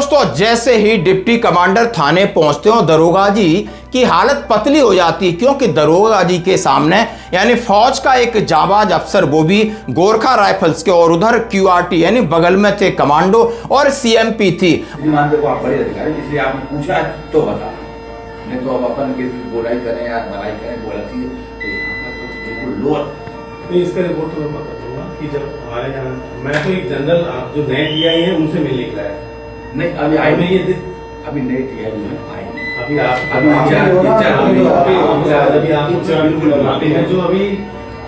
दोस्तों, जैसे ही deputy commander थाने पहुंचते हो, दरोगा जी की हालत पतली हो जाती, क्योंकि दरोगा जी के सामने यानी फौज का एक जाबाज अफसर, वो भी गोरखा राइफल्स के, और उधर क्यूआरटी यानी बगल में थे कमांडो और सीएमपी थी। देखो आप बड़े अधिकारी, इसलिए आपने पूछा तो बता, नहीं तो अब अपन किसी बुराई करें या भलाई करें, बोला चाहिए तो यहाँ पर तो बिल्कुल लोअर नहीं। इसका रिपोर्ट तो मैं पता दूंगा कि जब हमारे यहाँ, मैं तो एक जनरल आप जो नए टीआई हैं उनसे मिलने के लाया नहीं, अभी आई नहीं, ये अभी नई टीआई में आई नहीं, अभी आप जो अभी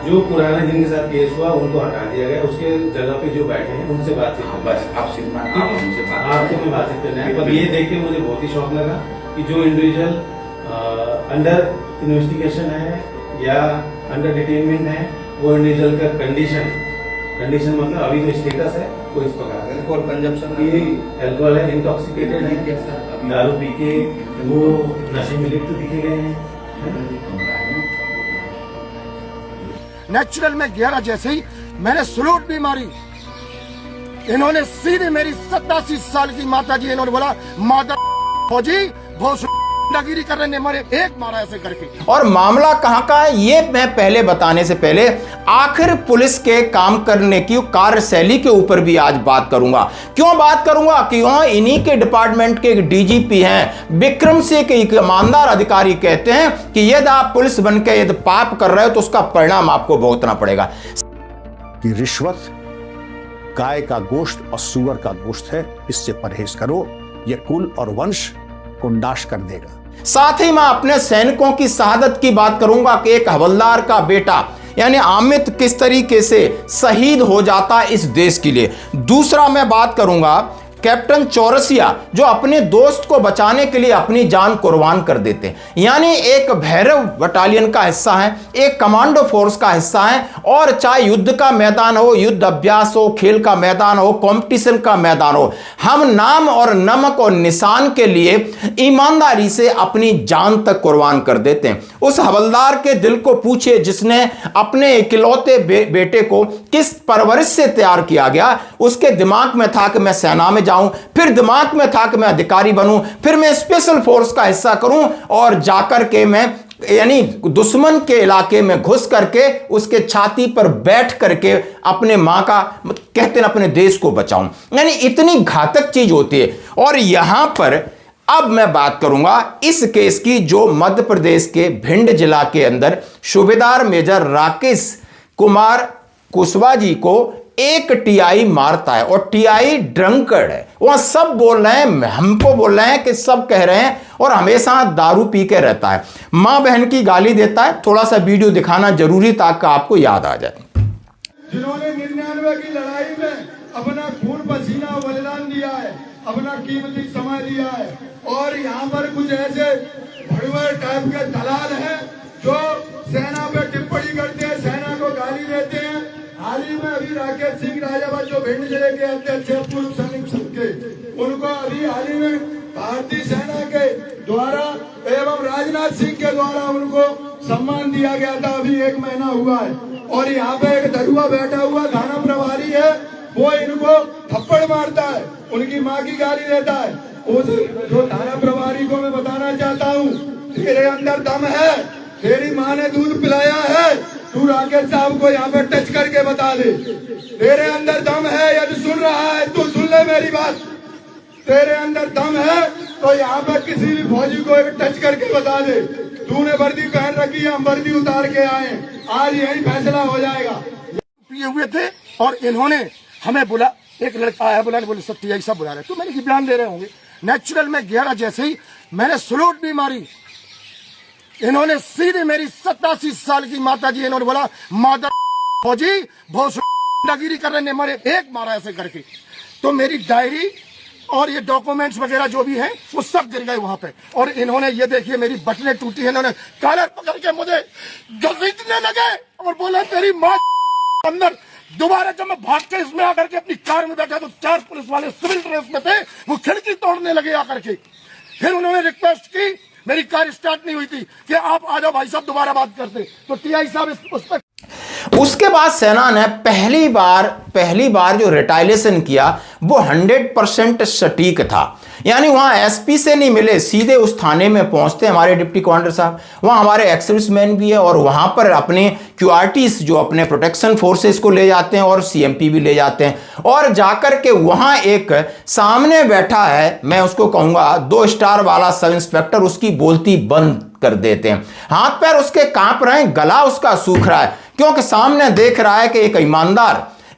जो पुराने जिनके साथ केस हुआ उनको हटा दिया गया, उसके जगह पे जो बैठे हैं उनसे बातचीत, बस आप श्रीमान आप उनसे आपको मैं बातचीत करना है। पर ये देख के मुझे बहुत ही शौक लगा कि जो इंडिविजुअल अंडर इन्वेस्टिगेशन है या अंडर डिटेनमेंट है, वो इंडिविजुअल का कंडीशन मतलब अभी जो स्टेटस है वो इस प्रकार है, अल्कोहल कंजप्शन कि अल्कोहल है, इंटॉक्सिकेटेड है, दारू पी के वो नशे में लिप्त दिखे गए हैं। नेचुरल में गया जैसे ही मैंने सलूट भी मारी, इन्होंने सीधे मेरी 87 साल की माता जी, इन्होंने बोला माता फौजी बहुत गुंडागिरी कर रहे, मारे एक मारा ऐसे करके। और मामला कहां का है ये मैं पहले बताने से पहले आखिर पुलिस के काम करने की कार्यशैली के ऊपर भी आज बात करूंगा। क्यों बात करूंगा? क्यों इन्हीं के डिपार्टमेंट के डीजीपी हैं विक्रम सिंह के एक ईमानदार अधिकारी कहते हैं कि यदि आप पुलिस बन के यदि पाप कर रहे हो तो उसका परिणाम आपको भुगतना पड़ेगा। कि रिश्वत गाय का गोश्त और सूअर का गोश्त है, इससे परहेज करो, यह कुल और वंश को नाश कर देगा। साथ ही मैं अपने सैनिकों की शहादत की बात करूंगा कि एक हवलदार का बेटा यानी अमित किस तरीके से शहीद हो जाता है इस देश के लिए। दूसरा मैं बात करूंगा कैप्टन चौरसिया जो अपने दोस्त को बचाने के लिए अपनी जान कुर्बान कर देते हैं, यानी एक भैरव बटालियन का हिस्सा है, एक कमांडो फोर्स का हिस्सा है। और चाहे युद्ध का मैदान हो, युद्ध अभ्यास हो, खेल का मैदान हो, कंपटीशन का मैदान हो, हम नाम और नमक और निशान के लिए ईमानदारी से अपनी जान तक कुर्बान कर देते हैं। उस हवलदार के दिल को पूछे जिसने अपने इकलौते बेटे को किस परवरिश से तैयार किया गया। उसके दिमाग में था कि मैं सेना में जाऊं, फिर दिमाग में था कि मैं अधिकारी बनूं, फिर मैं स्पेशल फोर्स का हिस्सा करूं और जाकर के मैं यानी दुश्मन के इलाके में घुस करके उसके छाती पर बैठ करके अपने मां का कहते हैं अपने देश को बचाऊं। यानी इतनी घातक चीज होती है। और यहां पर अब मैं बात करूंगा इस केस की जो मध्य प्रदेश के भिंड जिला के अंदर सूबेदार मेजर राकेश कुमार कुशवाहा जी को एक टीआई मारता है और टीआई ड्रंकर्ड है। वहां सब बोल रहे हैं, हमको बोल रहे हैं कि सब कह रहे हैं, और हमेशा दारू पी के रहता है, मां बहन की गाली देता है। थोड़ा सा वीडियो दिखाना जरूरी ताकि आपको याद आ जाए। जिन्होंने 99 की लड़ाई में अपना खून पसीना बलिदान दिया है, अपना कीमती समय दिया है, और यहाँ पर कुछ ऐसे भड़वे टाइप के दलाल हैं जो सेना पे टिप्पणी करते हैं, सेना को गाली देते हैं। हाल ही में अभी राकेश सिंह राजावत जो भिंड जिले के अध्यक्ष है पूर्व सैनिक संघ के, उनको अभी हाल ही में भारतीय सेना के द्वारा एवं राजनाथ सिंह के द्वारा उनको सम्मान दिया गया था, अभी 1 महीना हुआ है। और यहाँ पे एक दरुआ बैठा हुआ थाना प्रभारी है, वो इनको थप्पड़ मारता है, उनकी माँ की गाली देता है। उस जो थाना प्रभारी को मैं बताना चाहता हूँ, तेरे अंदर दम है, तेरी माँ ने दूध पिलाया है, तू राकेश साहब को यहाँ पे टच करके बता दे, तेरे अंदर दम है। यदि सुन रहा है तू सुन ले मेरी बात, तेरे अंदर दम है तो यहाँ पे किसी भी फौजी को एक टच करके बता दे। तूने वर्दी पहन रखी है, हम वर्दी उतार के आए, आज यही फैसला हो जाएगा। पिए हुए थे और इन्होंने हमें बोला, एक लड़का आया बोला, बोले सब टीआई सब बुला रहे, तो मैंने बयान दे रहे होंगे। नेचुरल में गया जैसे ही मैंने सलूट भी मारी, इन्होंने सीधे मेरी 87 साल की माता जी, इन्होंने बोला माता फौजी बहुत गुंडागिरी कर रहे, मारे एक मारा ऐसे करके। तो मेरी डायरी और ये डॉक्यूमेंट्स वगैरह जो भी हैं वो सब गिर गए वहां पे। और इन्होंने ये देखिए मेरी बटनें टूटी है, इन्होंने कॉलर पकड़ के मुझे घसीटने लगे और बोला तेरी माँ अंदर। दोबारा जब मैं भाग के इसमें आकर के अपनी कार में बैठा तो 4 पुलिस वाले सिविल ड्रेस में थे, वो खिड़की तोड़ने लगे आकर के। फिर उन्होंने रिक्वेस्ट की, मेरी कार स्टार्ट नहीं हुई थी, कि आप आ जाओ भाई साहब दोबारा बात करते, तो टीआई साहब उस पर उसके बाद सेना ने पहली बार जो रिटालिएशन किया वो 100% सटीक था। यानी वहां एसपी से नहीं मिले, सीधे उस थाने में पहुंचते हमारे डिप्टी कमांडर साहब, वहां हमारे एक्स-सर्विसमैन भी है और वहां पर अपने क्यूआरटीज जो अपने प्रोटेक्शन फोर्सेस को ले जाते हैं और सीएमपी भी ले जाते हैं और जाकर के वहां एक सामने बैठा है, मैं उसको कहूंगा 2 स्टार वाला सब इंस्पेक्टर, उसकी बोलती बंद कर देते हैं। हाथ पैर उसके कांप रहे हैं, गला उसका सूख रहा है, क्योंकि सामने देख रहा है कि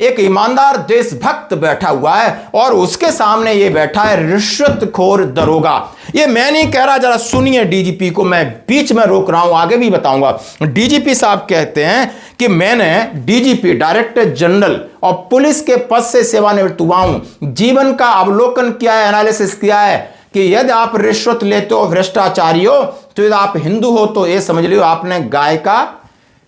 एक ईमानदार देशभक्त बैठा हुआ है और उसके सामने ये बैठा है रिश्वतखोर दरोगा। ये मैं नहीं कह रहा, जरा सुनिए डीजीपी को, मैं बीच में रोक रहा हूं, आगे भी बताऊंगा। डीजीपी साहब कहते हैं कि मैंने डीजीपी डायरेक्टर जनरल और पुलिस के पद से सेवानिवृत्त हुआ हूं, जीवन का अवलोकन किया है, एनालिसिस किया है कि यदि आप रिश्वत लेते हो, भ्रष्टाचारी हो, तो यदि आप हिंदू हो तो ये समझ लियो आपने गाय का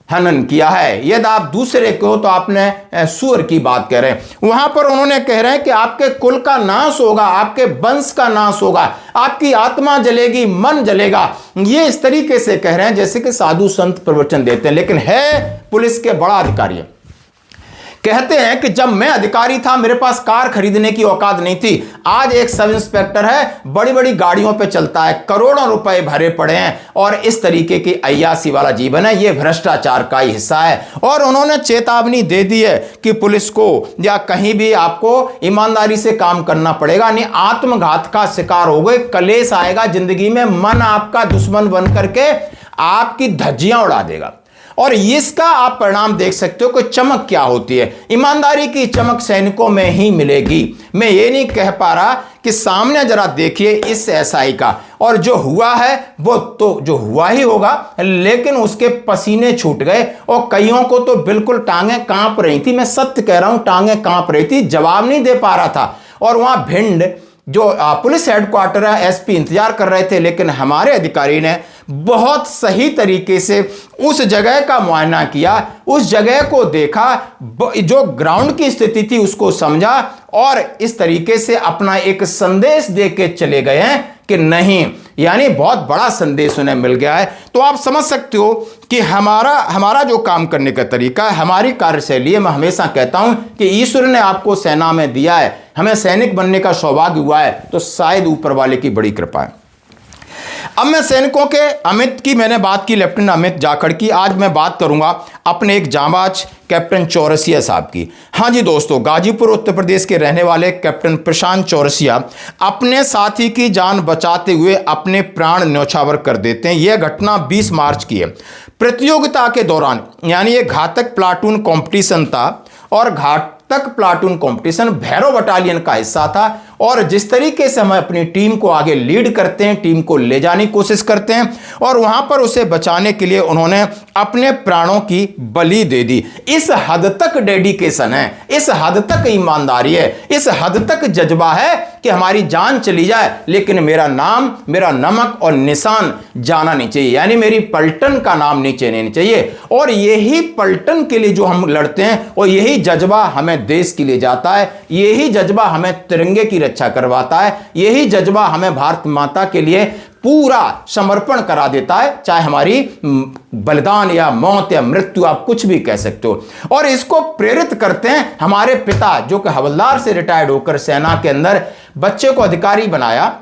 हनन किया है, यदि आप दूसरे के हो तो आपने सूअर की बात कह रहे हैं। वहां पर उन्होंने कह रहे हैं कि आपके कुल का नाश होगा, आपके वंश का नाश होगा, आपकी आत्मा जलेगी, मन जलेगा। ये इस तरीके से कह रहे हैं जैसे कि साधु संत प्रवचन देते हैं, लेकिन है पुलिस के बड़ा अधिकारी है। कहते हैं कि जब मैं अधिकारी था मेरे पास कार खरीदने की औकात नहीं थी, आज एक सब इंस्पेक्टर है, बड़ी बड़ी गाड़ियों पे चलता है, करोड़ों रुपए भरे पड़े हैं और इस तरीके की अय्यासी वाला जीवन है, ये भ्रष्टाचार का ही हिस्सा है। और उन्होंने चेतावनी दे दी है कि पुलिस को या कहीं भी आपको ईमानदारी से काम करना पड़ेगा, नहीं आत्मघात का शिकार हो गए, कलेश आएगा जिंदगी में, मन आपका दुश्मन बन करके आपकी धज्जियां उड़ा देगा। और इसका आप परिणाम देख सकते हो कि चमक क्या होती है। ईमानदारी की चमक सैनिकों में ही मिलेगी। मैं ये नहीं कह पा रहा कि सामने जरा देखिए इस एसआई का, और जो हुआ है वो तो जो हुआ ही होगा, लेकिन उसके पसीने छूट गए और कईयों को तो बिल्कुल टांगें कांप रही थी। मैं सत्य कह रहा हूं, टांगें कांप रही थी, जवाब नहीं दे पा रहा था। और वहां भिंड जो पुलिस हेडक्वार्टर है, एसपी इंतजार कर रहे थे, लेकिन हमारे अधिकारी ने बहुत सही तरीके से उस जगह का मुआयना किया, उस जगह को देखा, जो ग्राउंड की स्थिति थी उसको समझा और इस तरीके से अपना एक संदेश दे के चले गए हैं कि नहीं, यानी बहुत बड़ा संदेश उन्हें मिल गया है। तो आप समझ सकते हो कि हमारा जो काम करने का तरीका है, हमारी कार्यशैली है। मैं हमेशा कहता हूं कि ईश्वर ने आपको सेना में दिया है, हमें सैनिक बनने का सौभाग्य हुआ है, तो शायद ऊपर वाले की बड़ी कृपा है। अब मैं सैनिकों के अमित की मैंने बात की, लेफ्टिनेंट अमित जाखड़ की। आज मैं बात करूंगा अपने एक जांबाज कैप्टन चौरसिया साहब की। हाँ जी दोस्तों, गाजीपुर उत्तर प्रदेश के रहने वाले कैप्टन प्रशांत चौरसिया अपने साथी की जान बचाते हुए अपने प्राण न्यौछावर कर देते हैं। यह घटना 20 मार्च की है। प्रतियोगिता के दौरान, यानी ये घातक प्लाटून कंपटीशन था और घातक प्लाटून कंपटीशन भैरव बटालियन का हिस्सा था, और जिस तरीके से हम अपनी टीम को आगे लीड करते हैं, टीम को ले जाने की कोशिश करते हैं, और वहां पर उसे बचाने के लिए उन्होंने अपने प्राणों की बलि दे दी। इस हद तक डेडिकेशन है, इस हद तक ईमानदारी है, इस हद तक जज्बा है कि हमारी जान चली जाए लेकिन मेरा नाम, मेरा नमक और निशान जाना नहीं चाहिए, यानी मेरी पलटन का नाम नीचे नहीं चाहिए। और यही पलटन के लिए जो हम लड़ते हैं और यही जज्बा हमें देश के लिए जाता है, यही जज्बा हमें तिरंगे की रक्षा करवाता है, यही जज्बा हमें भारत माता के लिए पूरा समर्पण करा देता है, चाहे हमारी बलिदान या मौत या मृत्यु आप कुछ भी कह सकते हो। और इसको प्रेरित करते हैं हमारे पिता, जो कि हवलदार से रिटायर्ड होकर सेना के अंदर बच्चे को अधिकारी बनाया,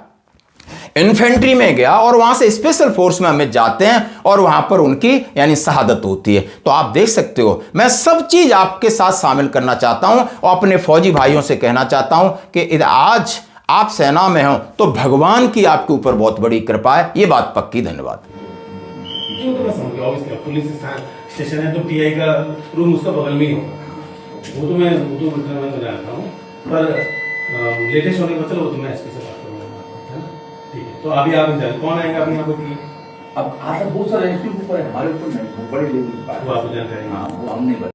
इन्फेंट्री में गया और वहां से स्पेशल फोर्स में हमें जाते हैं और वहां पर उनकी यानी शहादत होती है। तो आप देख सकते हो, मैं सब चीज आपके साथ शामिल करना चाहता हूं और अपने फौजी भाइयों से कहना चाहता हूं कि आज आप सेना में हो तो भगवान की आपके ऊपर बहुत बड़ी कृपा है, ये बात पक्की। धन्यवाद। वो तो मैं समझ गया, ऑब्वियसली पुलिस स्टेशन है तो टीआई का रूम उसका बगल में ही होगा, वो तो मैं जानता हूँ, पर लेटेस्ट होने का चलो वो तो मैं एसपी से बात करूँगा, है ना? ठीक है, तो अभी आप कौन आएगा अपने यहाँ पर? अब बहुत सारे एसपी ऊपर है, हमारे ऊपर नहीं, वो बड़े लेवल पर, वो आपको जानकारी है? हाँ, वो हम नहीं